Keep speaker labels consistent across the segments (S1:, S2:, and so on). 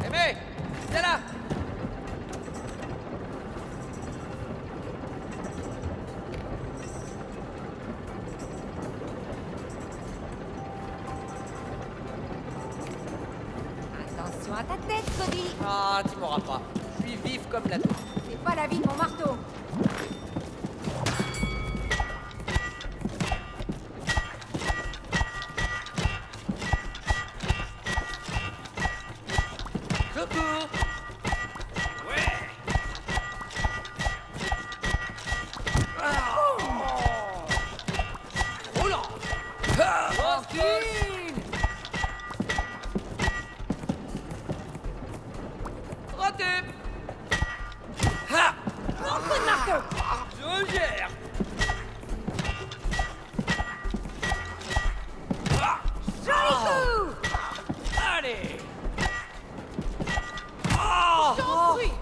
S1: Aimé, viens là.
S2: Attention à ta tête, Cody.
S1: Ah, tu m'auras pas. Je suis vif comme la tour.
S2: C'est pas la vie de mon marteau.
S1: Coucou. Ouais. Roulant.
S2: Tranquille.
S1: Raté. Ha.
S2: Mon coup de marteau.
S1: Je gère. Ah.
S2: Joli coup.
S1: Allez. Ah.
S2: Sans bruit.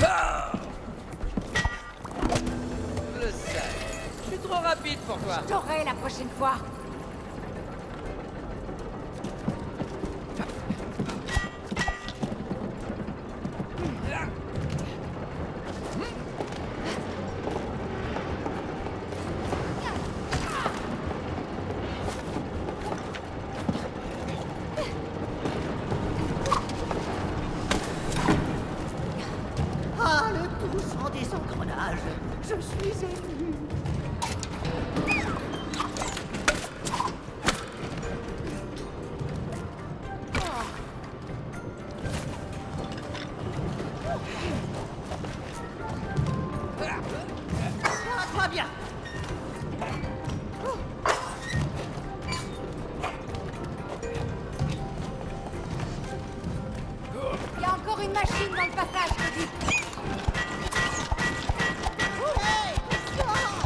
S1: Ah. Le sale. Je suis trop rapide pour toi.
S2: J'aurai la prochaine fois.
S3: Ah, le tout sans désengrenage. Je suis ému. Ah, toi bien.
S2: Il y a encore une machine dans le passage, Cody.
S3: Hey, attention.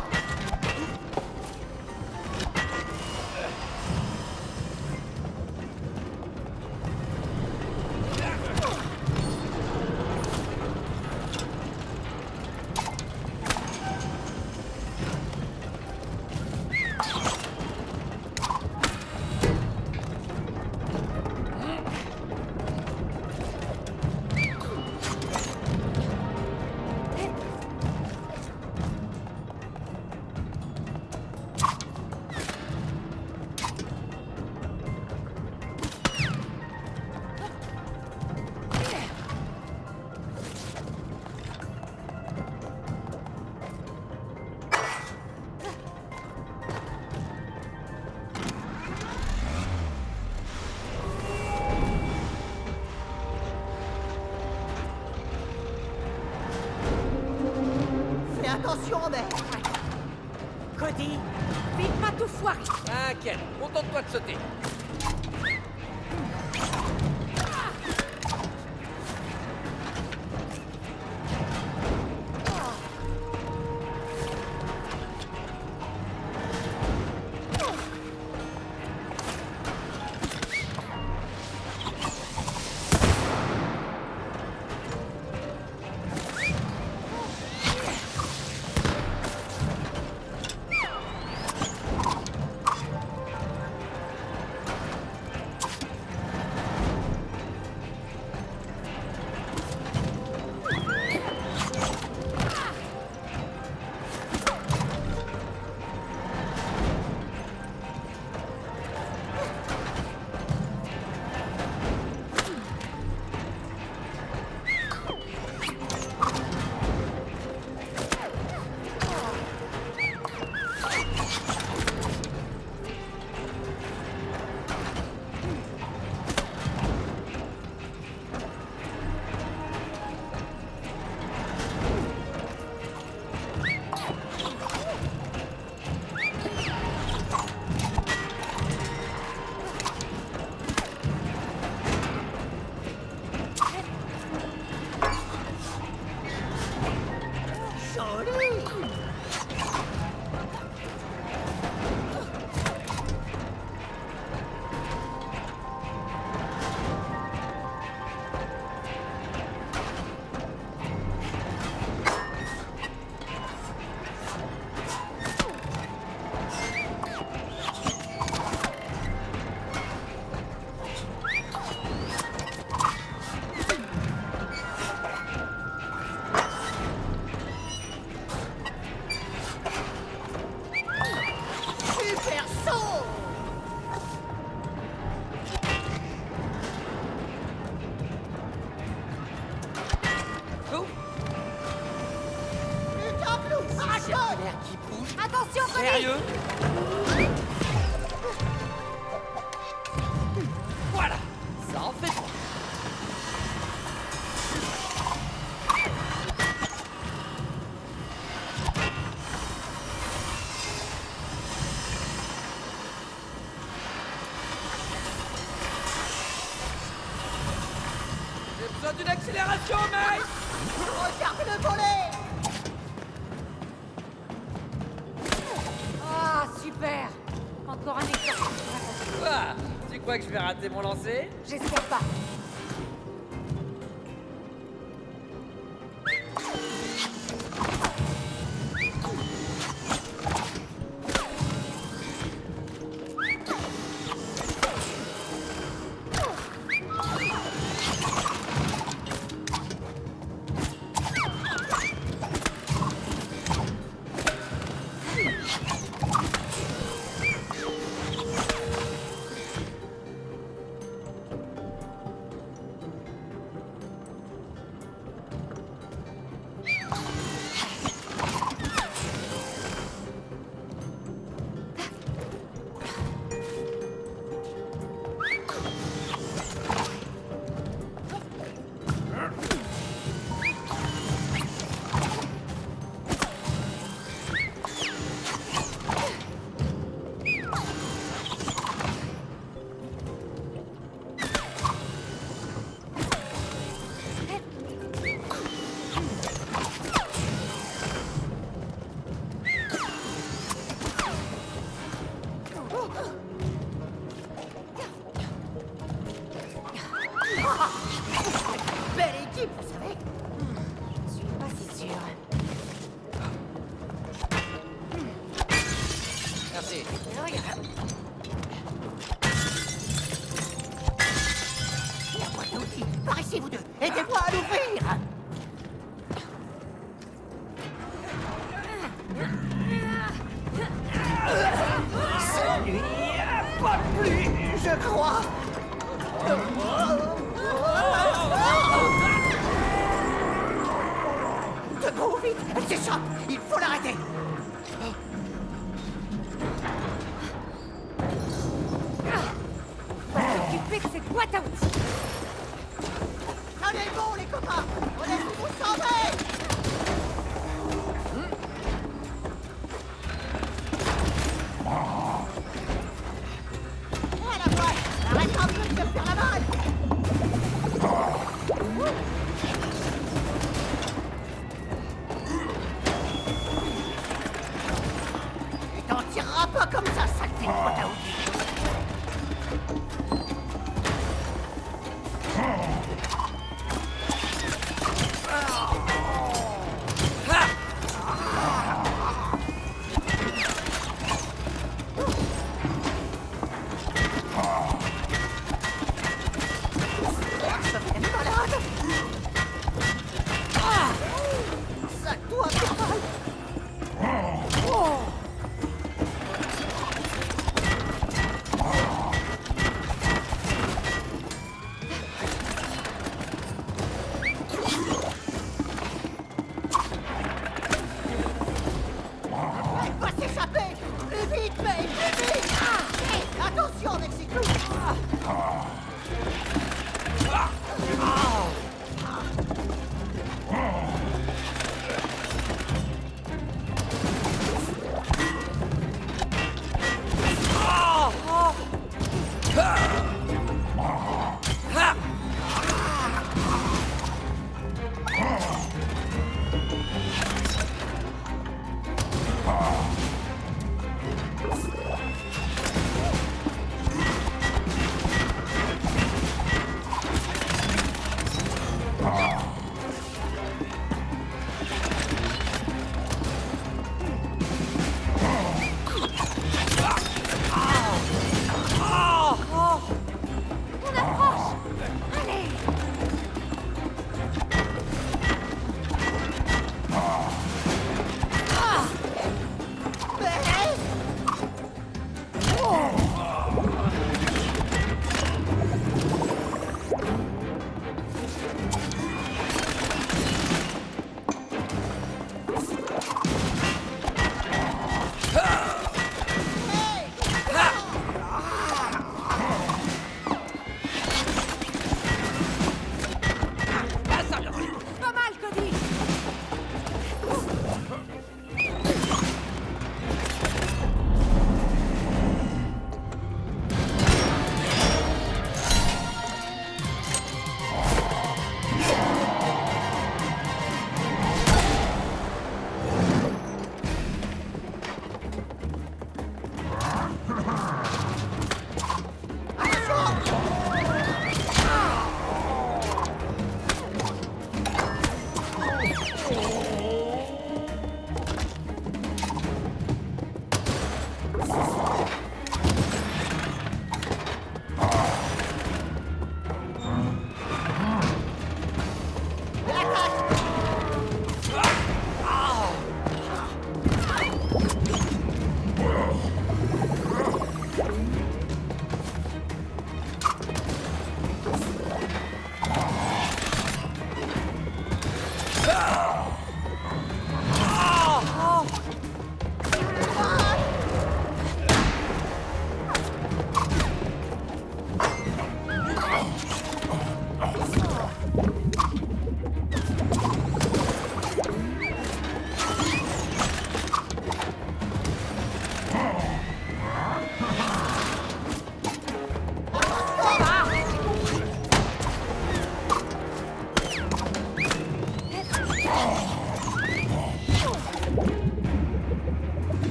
S3: Fais attention, mec.
S2: Cody, vite pas tout foirer.
S1: T'inquiète, contente-toi de sauter.
S3: vaisseau!
S1: Go.
S3: Putain, Blue! Arrache-le!
S1: L'air qui bouge.
S2: Attention, Cody!
S1: Sérieux? Voilà. Ça en fait trois. J'ai besoin d'une accélération, mec.
S3: Regarde le volet!
S2: Ah, super! Encore un exemple.
S1: Quoi? Tu crois que je vais rater mon lancer?
S2: J'espère pas.
S3: Belle équipe, vous savez!
S2: Je suis pas si sûre.
S1: Merci.
S2: Regarde.
S3: La boîte à outils! Par ici, vous deux! Aidez-moi à l'ouvrir! Celui pas plus, je crois! Debout, vite! Elle s'échappe! Il faut l'arrêter!
S2: On va s'occuper de cette boîte à outils.
S3: Tenez bon, les copains! On est vous sauver! À la boîte! Arrête un peu de te faire la balle! Tu t'en tireras pas comme ça, saleté de boîte à outils! Ça fait malade! Ah! Ça doit faire mal! Oh! Elle va s'échapper! Plus vite, May! Plus vite! Ah! Hey, attention avec ces clous!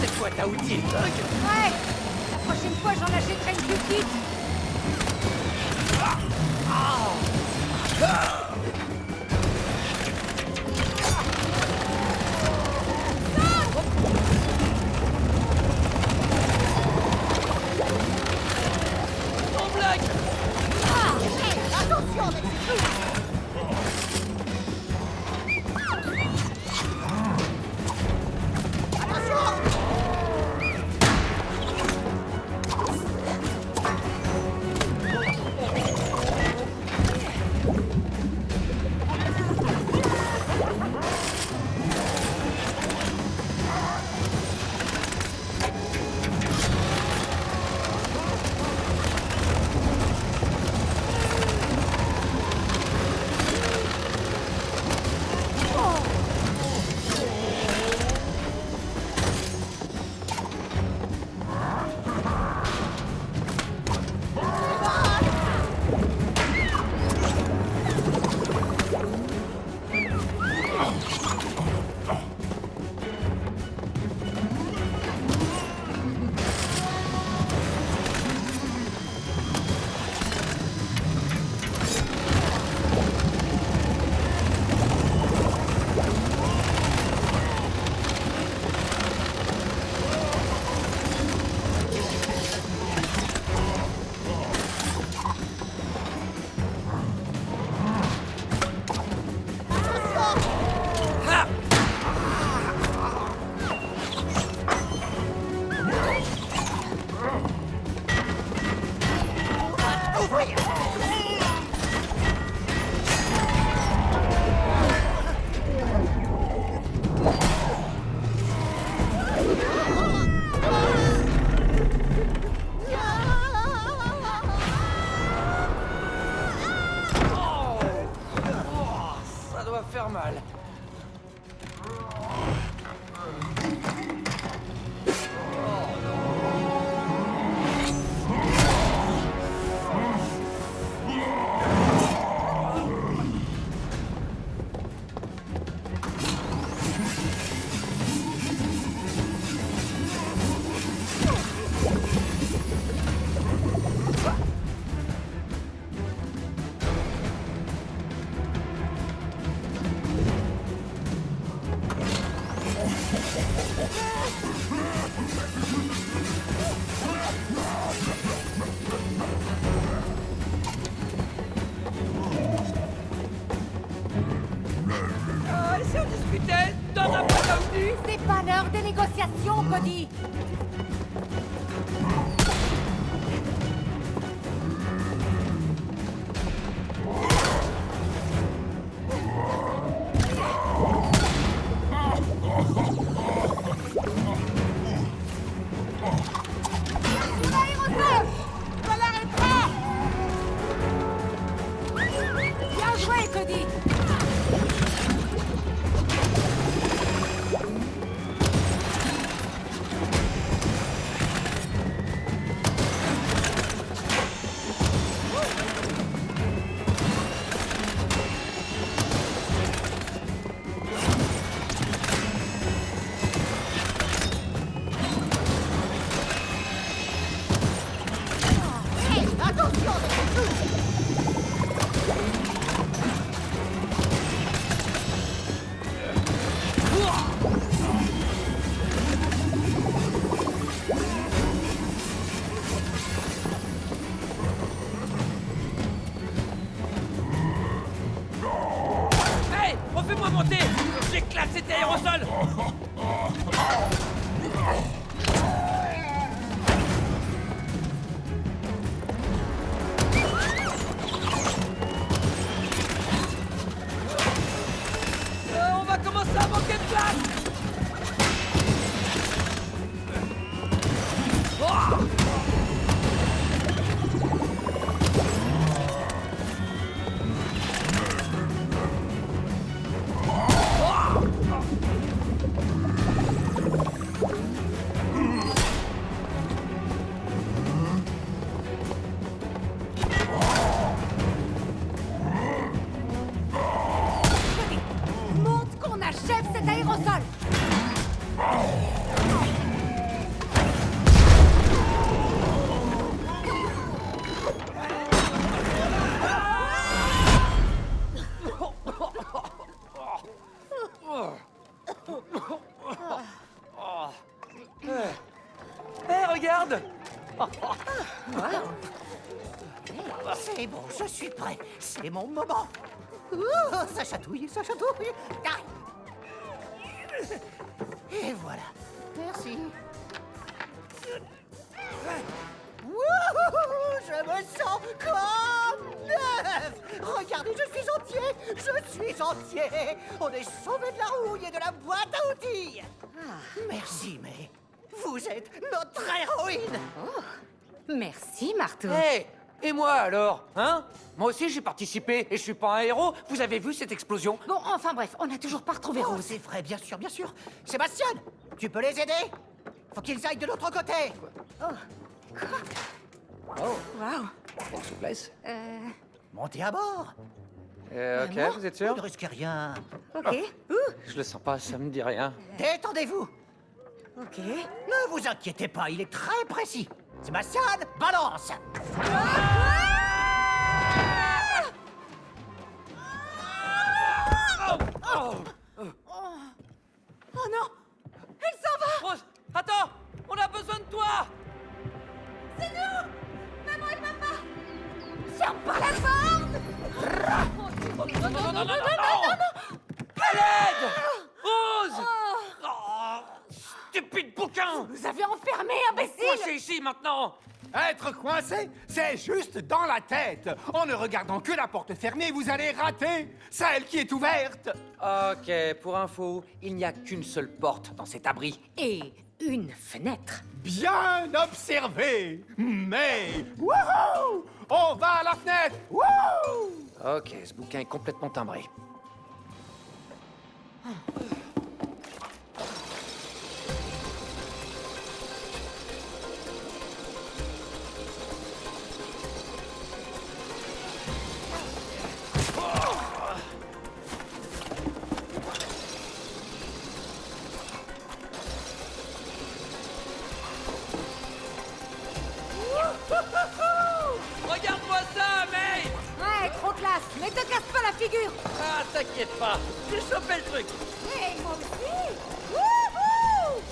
S1: Cette fois, t'as outillé le bug.
S2: Ouais. La prochaine fois, j'en achèterai une plus petite.
S1: Sans blague.
S3: Attention, Mexico!
S1: Faire mal. Si on discutait dans un peu comme dit.
S2: C'est pas l'heure des négociations, Cody. Bien joué, Cody.
S1: fais-moi monter. J'éclate cet aérosol. On va commencer à manquer de place.
S2: Montre qu'on achève cet aérosol.
S1: Hé, regarde.
S3: C'est bon, je suis prêt. C'est mon moment. Ouh, ça chatouille, ça chatouille. Aïe. Et voilà. Merci. Wouhou, je me sens comme neuf. Regardez, je suis entier. Je suis entier. On est sauvé de la rouille et de la boîte à outils. Merci, mais vous êtes notre héroïne.
S2: Merci, Marteau.
S1: Hé, et moi alors, hein? Moi aussi j'ai participé et je suis pas un héros. Vous avez vu cette explosion?
S2: Bon, enfin bref, on n'a toujours pas retrouvé
S3: Oh,
S2: Rose.
S3: c'est vrai, bien sûr, bien sûr. Sébastien, tu peux les aider? Faut qu'ils aillent de l'autre côté.
S2: Waouh.
S1: Quelle souplesse.
S3: Montez à bord.
S1: Ok, vous êtes sûr?
S3: Ne risquez rien.
S2: Ok.
S1: Je le sens pas, ça me dit rien.
S3: Détendez-vous.
S2: Ok.
S3: Ne vous inquiétez pas, il est très précis. Sébastien, balance.
S2: Oh non. Elle s'en va.
S1: Rose, attends! On a besoin de toi!
S2: C'est nous. Maman et papa. Ferme pas la porte.
S1: Non, non, non, non, non! À l'aide! Rose! Oh, stupide bouquin!
S2: Vous avez enfermé, imbécile.
S1: Coincé ici maintenant!
S4: Être coincé, c'est juste dans la tête. En ne regardant que la porte fermée, vous allez rater celle qui est ouverte.
S1: Ok, pour info, il n'y a qu'une seule porte dans cet abri.
S2: Et une fenêtre.
S4: Bien observé. Mais, wouhou, on va à la fenêtre. Wouhou.
S1: Ok, ce bouquin est complètement timbré. Regarde-moi ça, mec!
S2: Ouais, trop classe. Mais te casse pas la figure.
S1: Ah, t'inquiète pas, j'ai chopé le truc!
S2: Et moi aussi. Wouhou.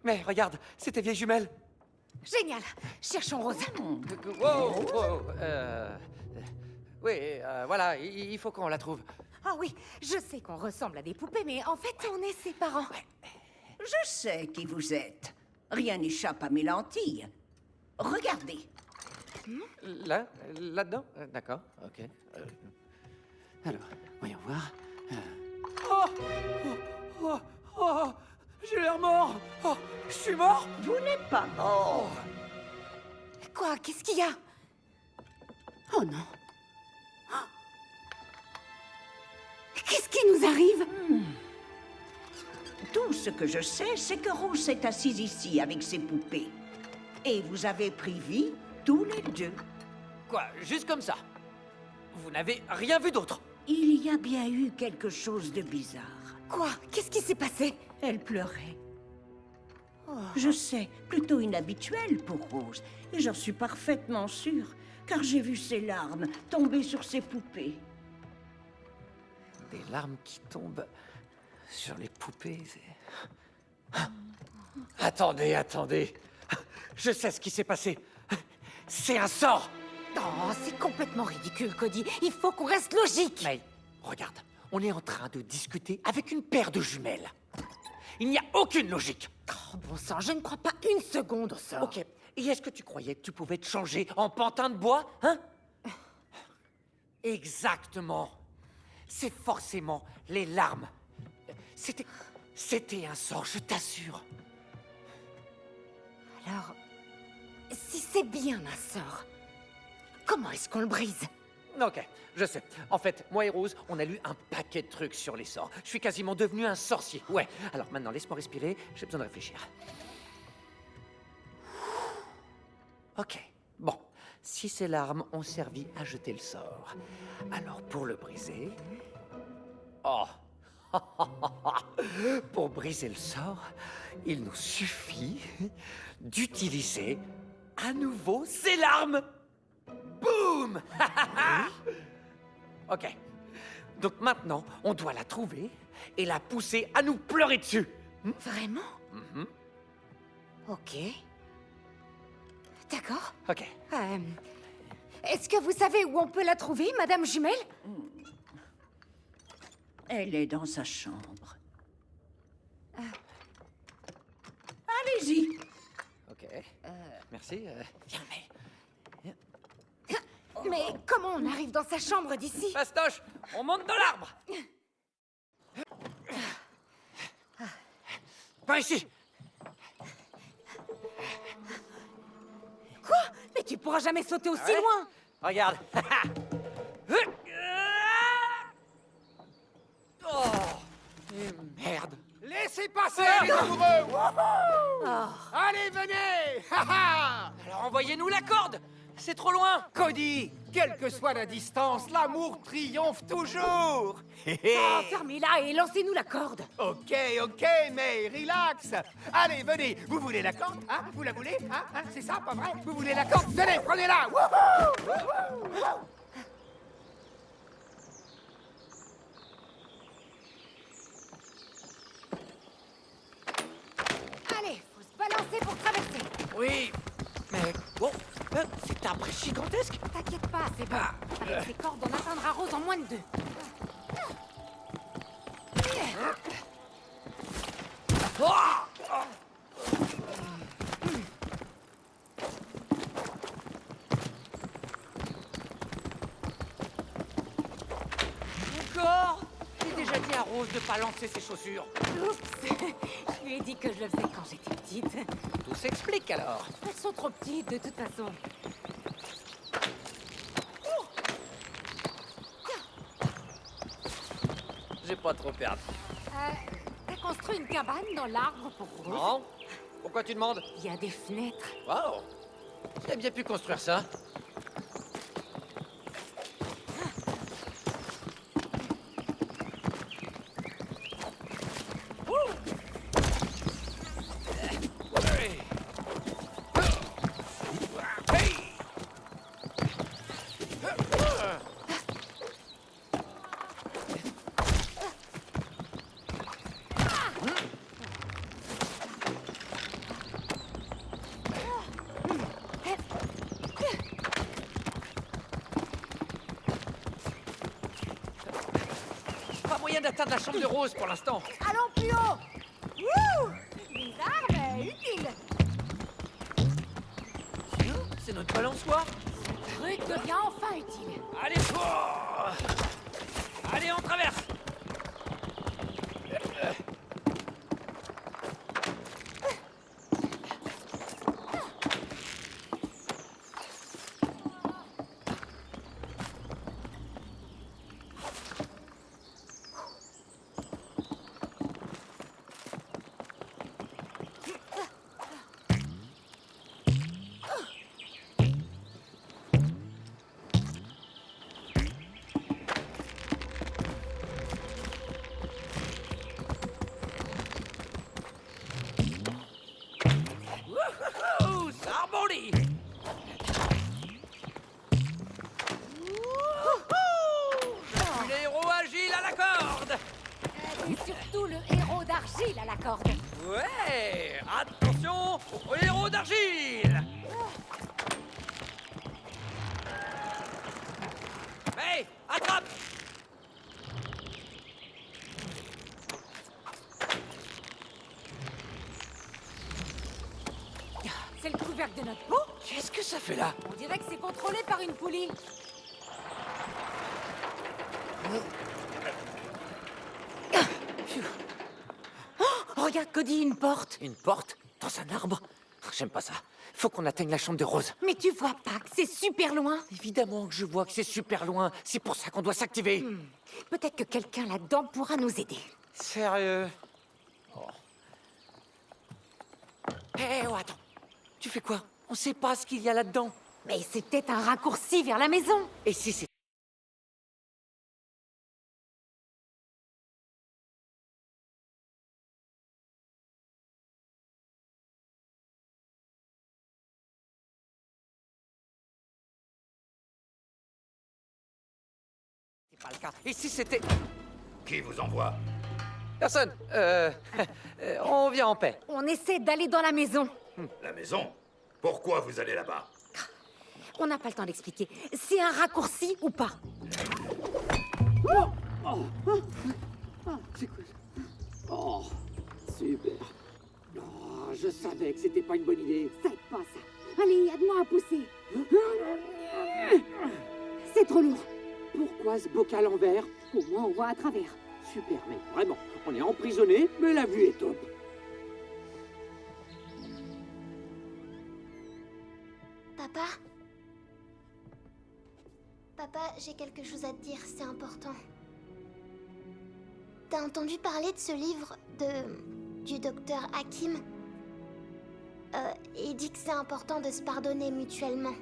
S1: Mais regarde, c'est tes vieilles jumelles.
S2: Génial. Cherchons Rose.
S1: Wow, wow, oui, voilà, il faut qu'on la trouve.
S2: Ah oui, je sais qu'on ressemble à des poupées, mais en fait, on est ses parents.
S5: Je sais qui vous êtes. Rien n'échappe à mes lentilles. Regardez.
S1: Là, là-dedans? D'accord, ok. Alors, voyons voir. Oh, j'ai l'air mort. Oh, je suis mort.
S5: Vous n'êtes pas mort.
S2: Quoi? Qu'est-ce qu'il y a? Oh non. Oh. Qu'est-ce qui nous arrive?
S5: Tout ce que je sais, c'est que Rose s'est assise ici avec ses poupées. Et vous avez pris vie tous les deux.
S1: Quoi, juste comme ça? Vous n'avez rien vu d'autre?
S5: Il y a bien eu quelque chose de bizarre.
S2: Quoi? Qu'est-ce qui s'est passé?
S5: Elle pleurait. Je sais, plutôt inhabituel pour Rose. Et j'en suis parfaitement sûre, car j'ai vu ses larmes tomber sur ses poupées.
S1: Des larmes qui tombent sur les poupées, c'est... Attendez. Je sais ce qui s'est passé. C'est un sort.
S2: Oh, c'est complètement ridicule, Cody. Il faut qu'on reste logique.
S1: Mais regarde, on est en train de discuter avec une paire de jumelles. Il n'y a aucune logique.
S2: Oh, bon sang, je ne crois pas une seconde au sort.
S1: Ok, et est-ce que tu croyais que tu pouvais te changer en pantin de bois, hein? Exactement. C'est forcément les larmes. C'était un sort, je t'assure.
S2: Alors, si c'est bien un sort, comment est-ce qu'on le brise?
S1: Ok, je sais. En fait, moi et Rose, on a lu un paquet de trucs sur les sorts. Je suis quasiment devenu un sorcier. Ouais. Alors maintenant, laisse-moi respirer. J'ai besoin de réfléchir. Ok. Bon. Si ces larmes ont servi à jeter le sort, alors pour le briser... Oh. Pour briser le sort, il nous suffit d'utiliser à nouveau ces larmes. Boum! Ok. Donc maintenant, on doit la trouver et la pousser à nous pleurer dessus.
S2: Vraiment? Ok. D'accord.
S1: Ok.
S2: Est-ce que vous savez où on peut la trouver, Madame Jumelle?
S5: Elle est dans sa chambre. Allez-y.
S1: Ok. Merci. Viens, mais...
S2: Mais comment on arrive dans sa chambre d'ici?
S1: Fastoche, on monte dans l'arbre. Par ici.
S2: Quoi? Mais tu pourras jamais sauter aussi
S1: Ouais.
S2: loin!
S1: Regarde. Oh, merde.
S4: Laissez passer les amoureux. Wouhou!
S2: Oh.
S4: Allez, venez. Ha, ha!
S1: Alors envoyez-nous la corde. C'est trop loin.
S4: Cody, quelle que soit la distance, l'amour triomphe toujours.
S2: Oh, fermez-la et lancez-nous la corde!
S4: Ok, mais relax. Allez, venez. Vous voulez la corde, hein? Vous la voulez, hein? C'est ça, pas vrai? Vous voulez la corde? Venez, prenez-la. Wouhou! Wouhou!
S2: Allez, faut se balancer pour traverser!
S1: Oui, mais bon, cet arbre est gigantesque.
S2: T'inquiète pas, c'est bon. Avec ces cordes, on atteindra Rose en moins de 2.
S1: Encore? J'ai déjà dit à Rose de pas lancer ses chaussures.
S2: Oups! Je lui ai dit que je le faisais quand j'étais petite.
S1: Tout s'explique alors.
S2: Elles sont trop petites, de toute façon.
S1: J'ai pas trop perdu.
S2: T'as construit une cabane dans l'arbre pour Rose?
S1: Non? Pourquoi tu demandes?
S2: Il y a des fenêtres.
S1: Wow! Qui a bien pu construire ça? moyen d'atteindre la chambre de Rose pour l'instant.
S2: Allons plus haut. Wouh! Bizarre, mais utile.
S1: C'est notre balançoire.
S2: Ce truc devient enfin utile.
S1: Allez, allez, on traverse. Wouhou, ça rebondit. Je suis le héros agile à la corde.
S2: Et surtout le héros d'argile à la corde.
S1: Ouais, attention au héros d'argile. Hey, attrape.
S2: C'est le couvercle de notre peau.
S1: Qu'est-ce que ça fait là?
S2: On dirait que c'est contrôlé par une poulie. Oh, regarde, Cody, une porte.
S1: Une porte? Dans un arbre? J'aime pas ça. Faut qu'on atteigne la chambre de Rose.
S2: Mais tu vois pas que c'est super loin?
S1: Évidemment que je vois que c'est super loin. C'est pour ça qu'on doit s'activer.
S2: Peut-être que quelqu'un là-dedans pourra nous aider.
S1: Sérieux? Hé, oh, attends. Tu fais quoi? On sait pas ce qu'il y a là-dedans.
S2: Mais c'est peut-être un raccourci vers la maison.
S1: Et si c'est... C'est pas le cas. Et si c'était...
S6: Qui vous envoie?
S1: Personne. On vient en paix.
S2: On essaie d'aller dans la maison.
S6: La maison? Pourquoi vous allez là-bas?
S2: On n'a pas le temps d'expliquer. C'est un raccourci ou pas?
S7: C'est quoi ça? Oh, super. Oh, je savais que c'était pas une bonne idée.
S2: Faites pas ça. Allez, aide-moi à pousser. C'est trop lourd.
S7: Pourquoi ce bocal en verre?
S2: Au moins, on voit à travers.
S7: Super, mec, vraiment. On est emprisonnés, mais la vue est top.
S8: Papa? Papa, j'ai quelque chose à te dire, c'est important. T'as entendu parler de ce livre du docteur Hakim? Il dit que c'est important de se pardonner mutuellement.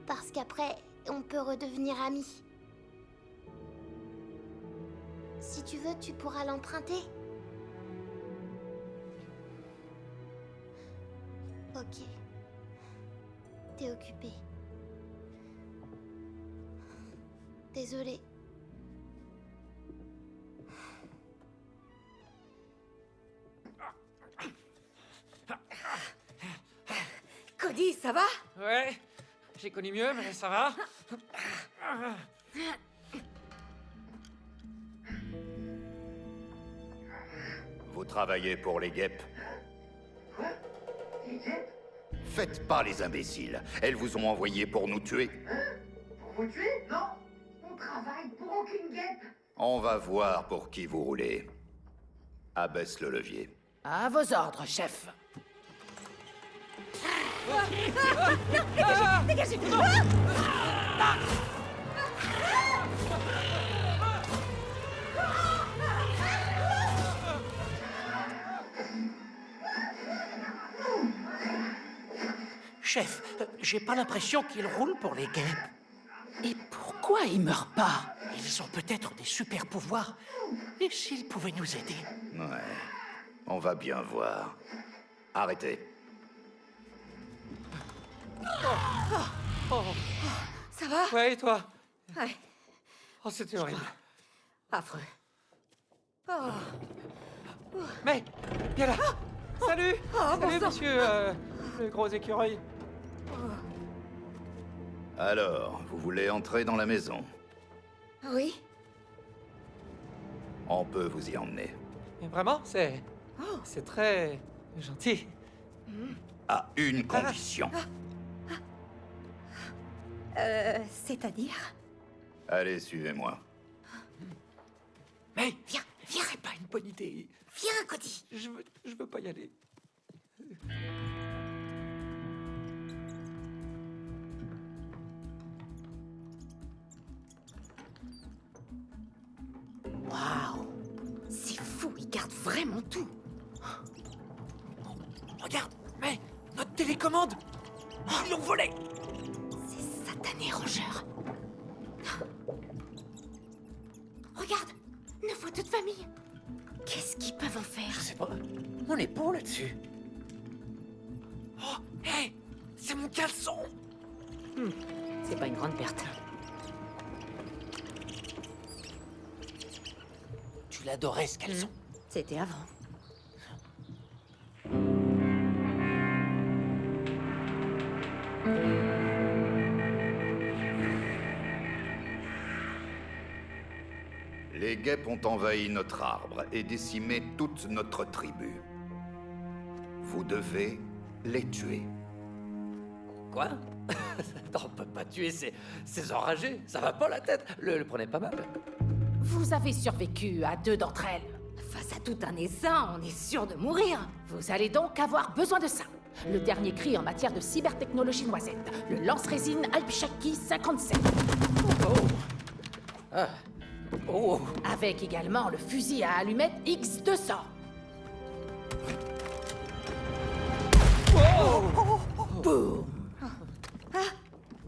S8: Parce qu'après, on peut redevenir amis. Si tu veux, tu pourras l'emprunter. Ok. T'es occupé. Désolée.
S2: Cody, ça va?
S1: Ouais, j'ai connu mieux, mais ça va.
S6: Vous travaillez pour les guêpes? Faites pas les imbéciles. Elles vous ont envoyé pour nous tuer.
S9: Pour vous tuer? Non! On travaille pour aucune guêpe!
S6: On va voir pour qui vous roulez. Abaisse le levier.
S3: À vos ordres, chef. Chef, j'ai pas l'impression qu'ils roulent pour les guêpes. Et pourquoi ils meurent pas? Ils ont peut-être des super pouvoirs. Et s'ils pouvaient nous aider?
S6: Ouais, on va bien voir. Arrêtez.
S2: Ça va?
S1: Ouais, et toi?
S2: Ouais,
S1: Oh, c'était horrible.
S2: affreux.
S1: Mais, viens là. Salut.
S2: bon
S1: Salut,
S2: sang.
S1: monsieur le gros écureuil.
S6: Alors, vous voulez entrer dans la maison?
S2: Oui?
S6: On peut vous y emmener.
S1: Mais vraiment, c'est... C'est très... gentil.
S6: À une condition.
S2: C'est-à-dire?
S6: Allez, suivez-moi.
S1: Mais
S2: Viens,
S1: c'est pas une bonne idée.
S2: viens, Cody.
S1: Je veux pas y aller.
S2: Waouh! C'est fou, il garde vraiment tout.
S1: Regarde, mais notre télécommande, ils l'ont volée.
S2: Ces satanés rongeurs. Regarde, nos photos de famille. Qu'est-ce qu'ils peuvent en faire?
S1: Je sais pas, on est beau là-dessus. Oh, hé, c'est mon caleçon.
S2: C'est pas une grande perte.
S1: Tu l'adorais ce caleçon.
S2: C'était avant.
S6: Les guêpes ont envahi notre arbre et décimé toute notre tribu. Vous devez les tuer.
S1: Quoi? Non, on peut pas tuer ces enragés. Ça va pas la tête. Le prenez pas mal.
S2: Vous avez survécu à 2 d'entre elles. Face à tout un essaim, on est sûr de mourir. Vous allez donc avoir besoin de ça. Le dernier cri en matière de cybertechnologie noisette. Le lance-résine Alpshaki 57.
S1: Oh. Ah. Oh.
S2: Avec également le fusil à allumettes X200. Boum.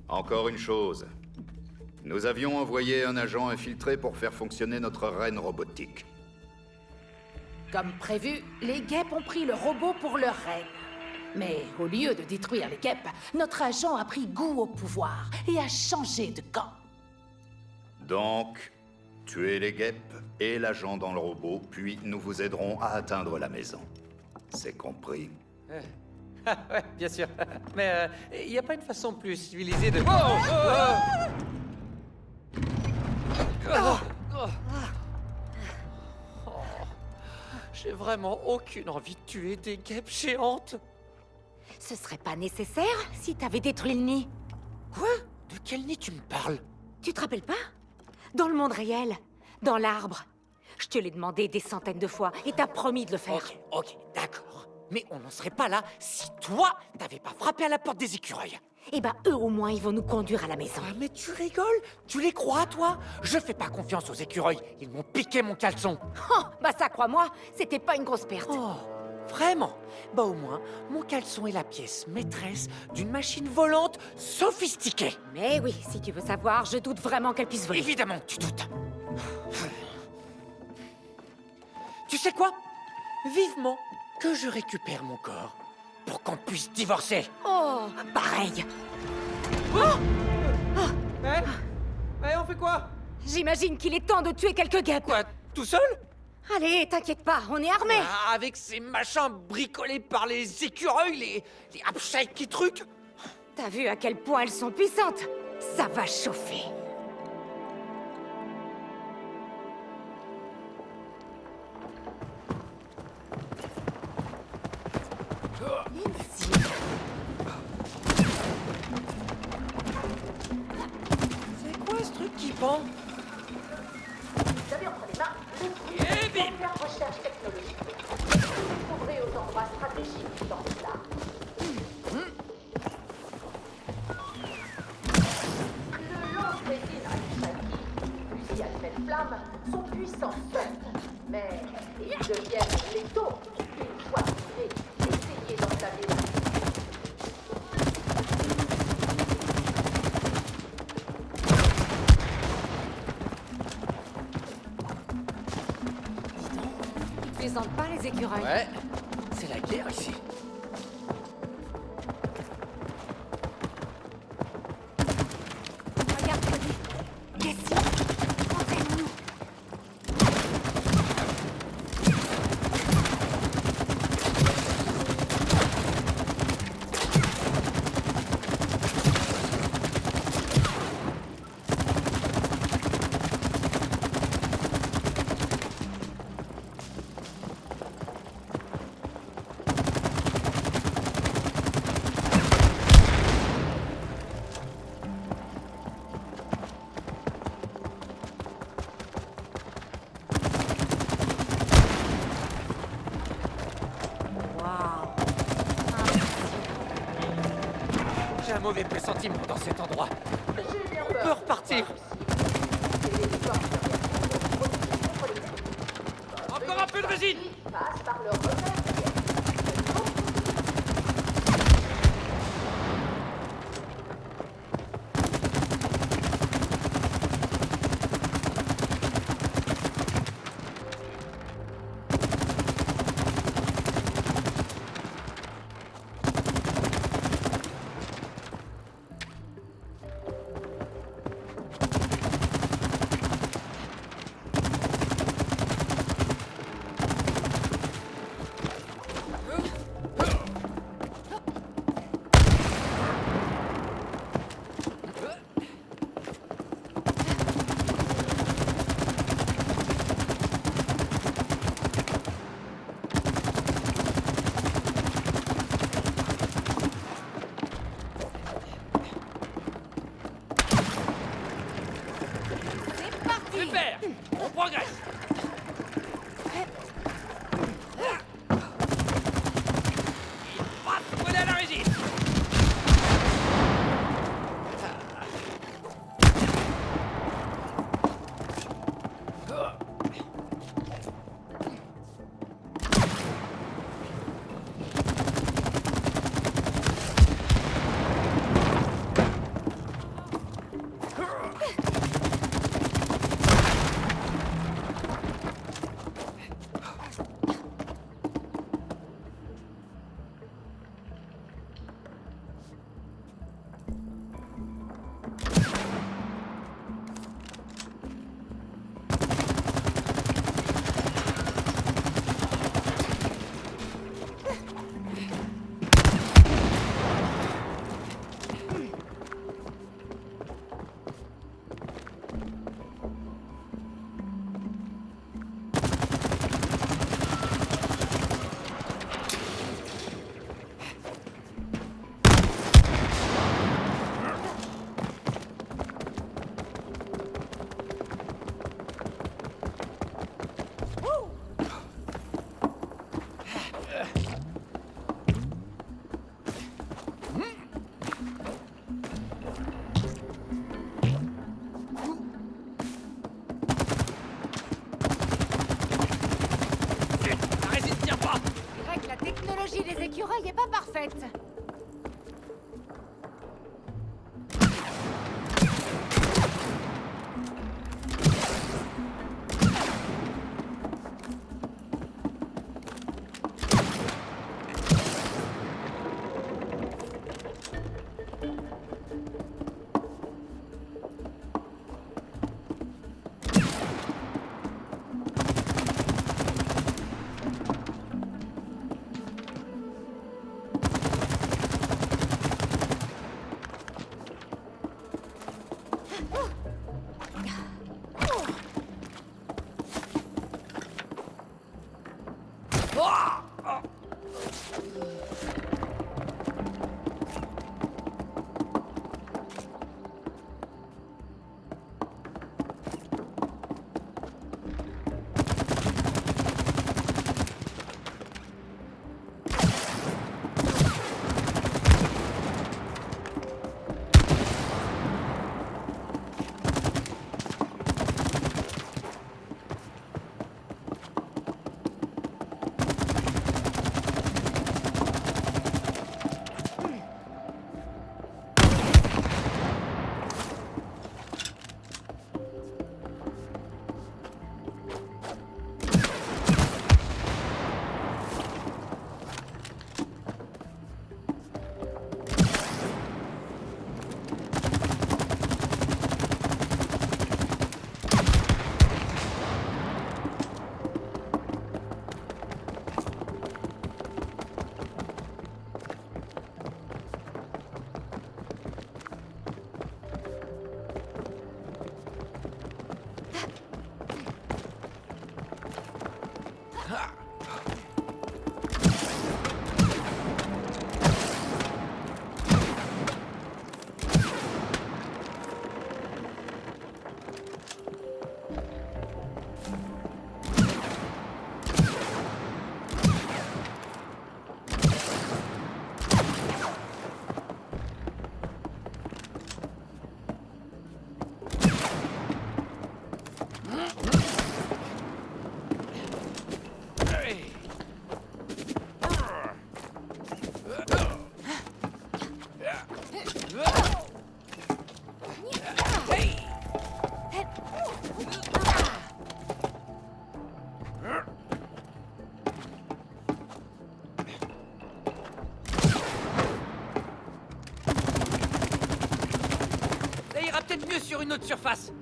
S6: Encore une chose. Nous avions envoyé un agent infiltré pour faire fonctionner notre reine robotique.
S2: Comme prévu, les guêpes ont pris le robot pour leur reine. Mais au lieu de détruire les guêpes, notre agent a pris goût au pouvoir et a changé de camp.
S6: Donc, tuez les guêpes et l'agent dans le robot, puis nous vous aiderons à atteindre la maison. C'est compris?
S1: Ah, ouais, bien sûr. Mais il n'y a pas une façon plus civilisée de... J'ai vraiment aucune envie de tuer des guêpes géantes.
S2: Ce serait pas nécessaire si t'avais détruit le nid.
S1: Quoi? De quel nid tu me parles?
S2: Tu te rappelles pas? Dans le monde réel, dans l'arbre. Je te l'ai demandé des centaines de fois et t'as promis de le faire.
S1: Ok, d'accord. Mais on n'en serait pas là si toi, t'avais pas frappé à la porte des écureuils.
S2: Eh ben, eux au moins, ils vont nous conduire à la maison.
S1: Ah, mais tu rigoles? Tu les crois, toi? Je fais pas confiance aux écureuils. Ils m'ont piqué mon caleçon.
S2: Oh, bah ça, crois-moi, c'était pas une grosse perte.
S1: Oh, vraiment? Bah au moins, mon caleçon est la pièce maîtresse d'une machine volante sophistiquée.
S2: Mais oui, si tu veux savoir, je doute vraiment qu'elle puisse voler.
S1: Évidemment que tu doutes. Tu sais quoi? Vivement que je récupère mon corps pour qu'on puisse divorcer.
S2: Oh, pareil.
S1: Mais on fait quoi?
S2: J'imagine qu'il est temps de tuer quelques guêpes.
S1: Quoi, tout seul?
S2: Allez, t'inquiète pas, on est armés.
S1: Ah, avec ces machins bricolés par les écureuils, les upshakes trucs.
S2: T'as vu à quel point elles sont puissantes? Ça va chauffer.
S1: C'est quoi ce truc qui pend?
S10: Vous avez entre les mains le
S1: Eh bim!
S10: première recherche technologique. Vous trouverez aux endroits stratégiques dans cet art. Le lance-résine Alpshaki, fusil à allumette flamme, sont puissants seuls. Mais ils deviennent létaux une fois tirés. Essayez d'entamer la
S2: Ils plaisantent pas, les écureuils.
S1: Ouais, c'est la guerre ici.
S2: Regarde, Cody. Cassie, entraîne-nous.
S1: un mauvais pressentiment dans cet endroit. On peut repartir. Encore un peu de résine.
S10: Passe par le revers.
S1: Super. On progresse. Voilà la résine.
S2: Les écureuils est pas parfaite.
S1: sur une autre surface.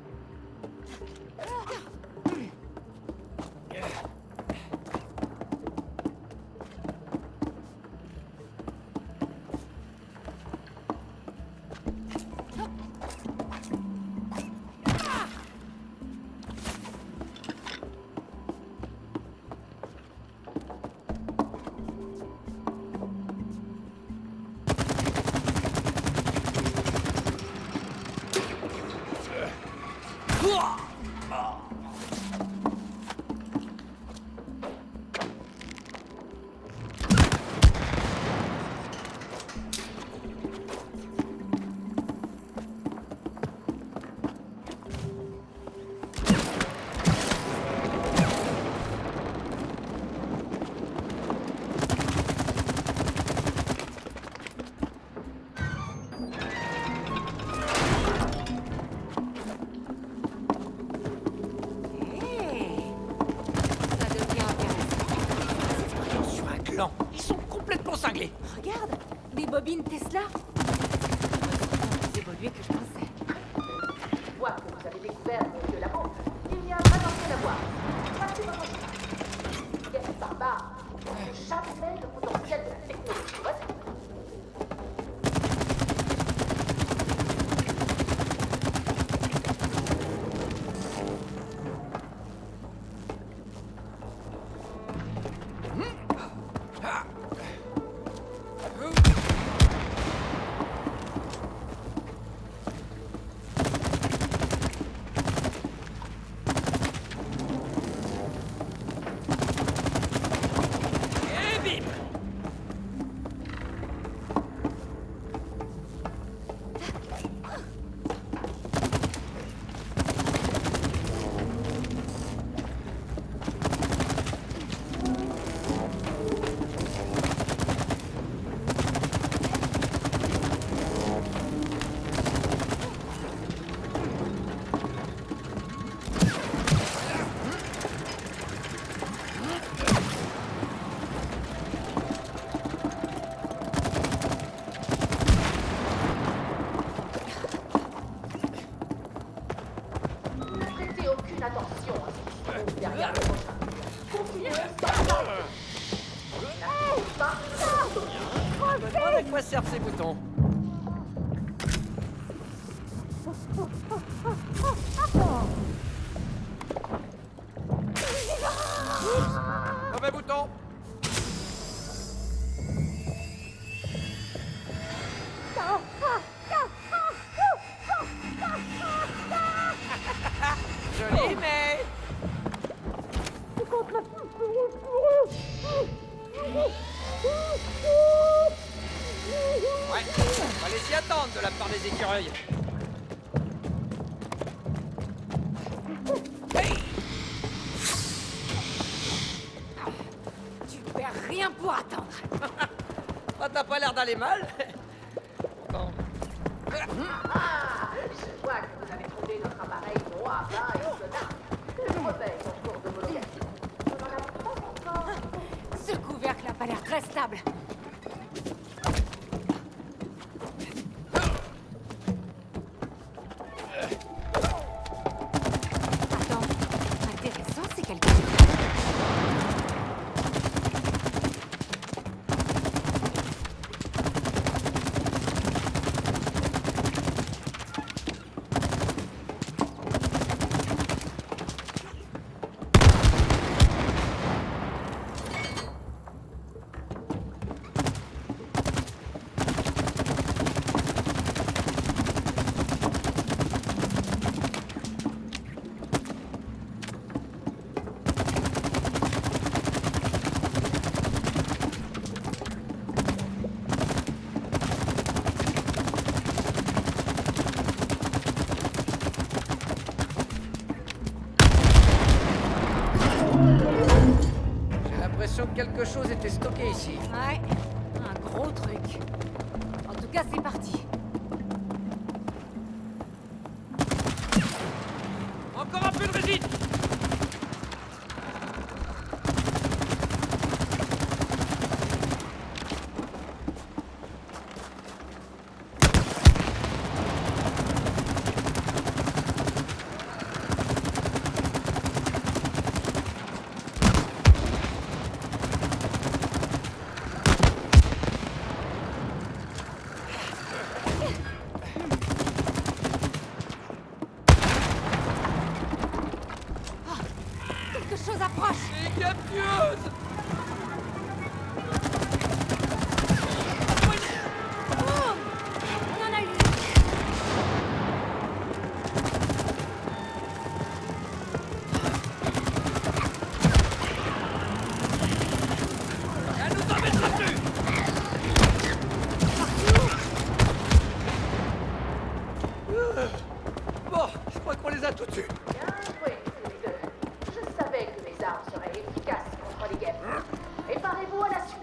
S1: Ils sont complètement cinglés.
S2: Regarde, des bobines Tesla. Plus évolué que je pensais.
S10: Une fois que vous avez découvert mon vieux labo, il n'y a pas d'entrée à voir. Passez votre chemin. Quel barbare. Jamais le potentiel de la technologie voisine. Attention à ce qui se trouve derrière le prochain. Continuez sans arrêter.
S1: Je me demande à quoi servent ces boutons. Mauvais bouton. Joli, mais... Ouais, on va les y attendre de la part des écureuils. Hey!
S2: Tu perds rien pour attendre.
S1: Ah, t'as pas l'air d'aller mal. Bon.
S10: Ah, je vois que vous avez trouvé notre appareil noir, bas et sonore. Le réveil en cours d'homologation. On en a pas encore.
S2: Ce couvercle a pas l'air très stable. Attends, intéressant, c'est quelqu'un.
S1: J'ai l'impression que quelque chose était stocké ici.
S2: Ouais, un gros truc. En tout cas, c'est parti.
S1: Encore un peu de résine.
S11: quelque chose approche.
S12: Les captueuses.
S11: Oh, on en a eu.
S12: Elle nous emmènera plus. Bon, je crois qu'on les a tous tués.
S10: Bien joué, tous les deux. Je savais que mes armes seraient efficaces contre les guêpes. Préparez-vous à la suite.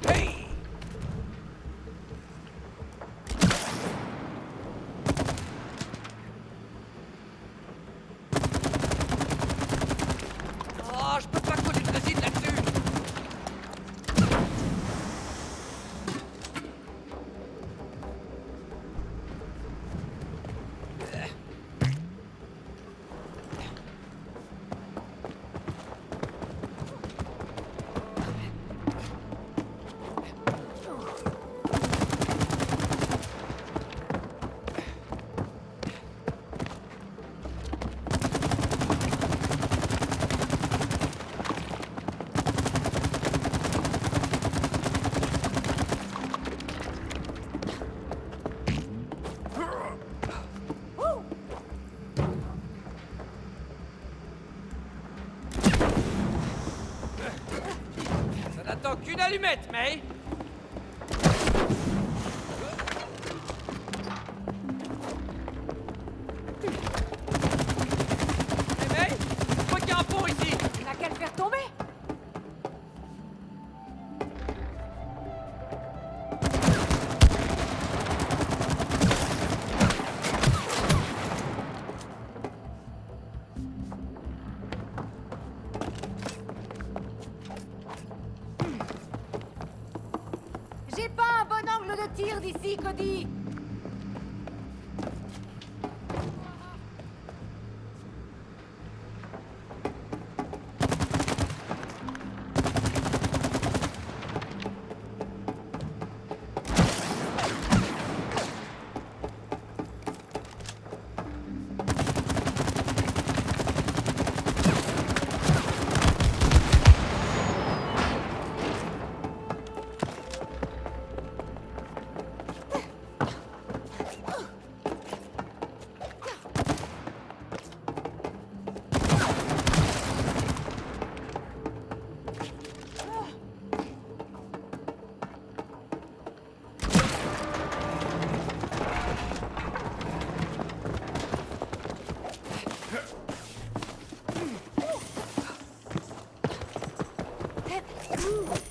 S12: Hey. Oh, je peux pas coller de résine là-dessus. Ça n'attend qu'une allumette, May. Hey, May, je crois qu'il y a un pont ici.
S11: On n'a qu'à le faire tomber. J'ai pas un bon angle de tir d'ici, Cody.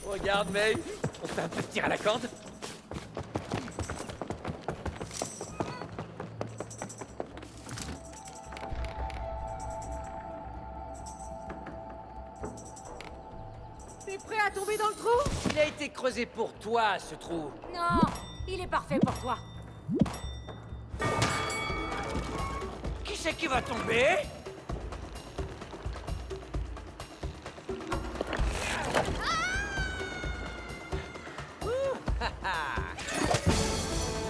S12: Regarde, May, on fait un peu de tir à la corde.
S11: T'es prêt à tomber dans le trou?
S12: Il a été creusé pour toi, ce trou.
S11: Non, il est parfait pour toi.
S12: Qui c'est qui va tomber?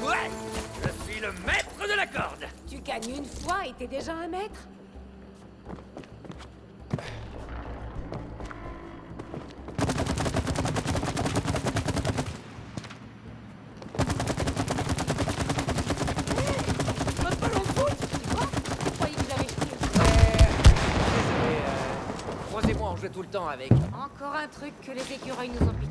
S12: Ouais, je suis le maître de la corde.
S11: Tu gagnes une fois et t'es déjà un maître?
S12: Même pas long de foot.
S11: Quoi? Vous croyez que j'avais pris?
S12: Désolé, Rose et moi on jouait tout le temps avec.
S11: Encore un truc que les écureuils nous ont piqué.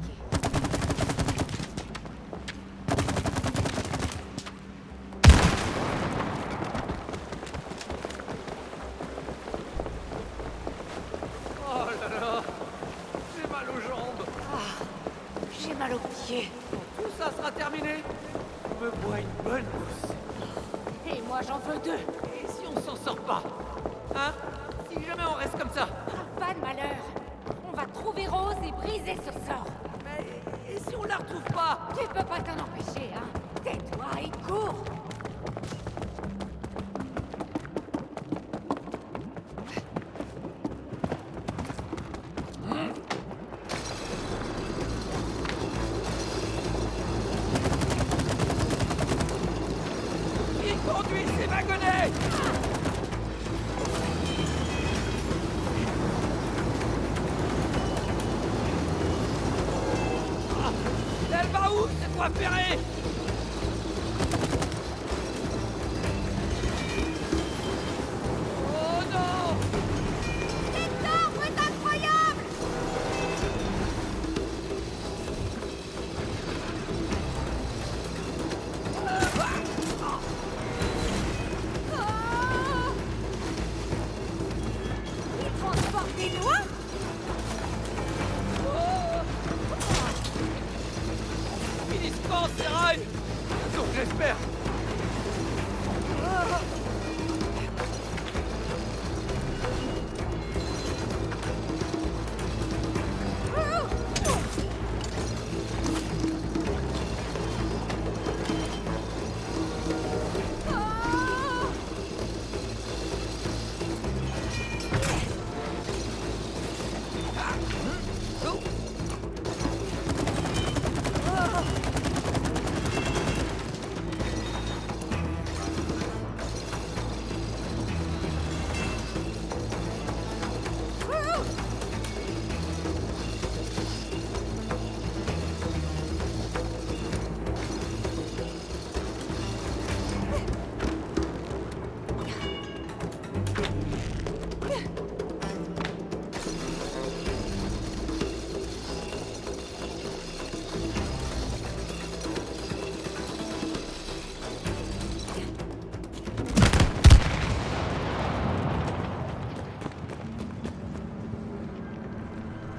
S12: Oh là là, j'ai mal aux jambes.
S11: J'ai mal aux pieds.
S12: Quand tout ça sera terminé, je me bois une bonne mousse.
S11: Et moi j'en veux deux.
S12: Et si on s'en sort pas? Hein? Si jamais on reste comme ça?
S11: Pas de malheur. On va trouver Rose et briser ce sort.
S12: Mais et si on la retrouve pas?
S11: Tu peux pas t'en empêcher, hein. Tais-toi et cours.
S12: Conduis ces wagonnets! Elle va où, cette voie ferrée?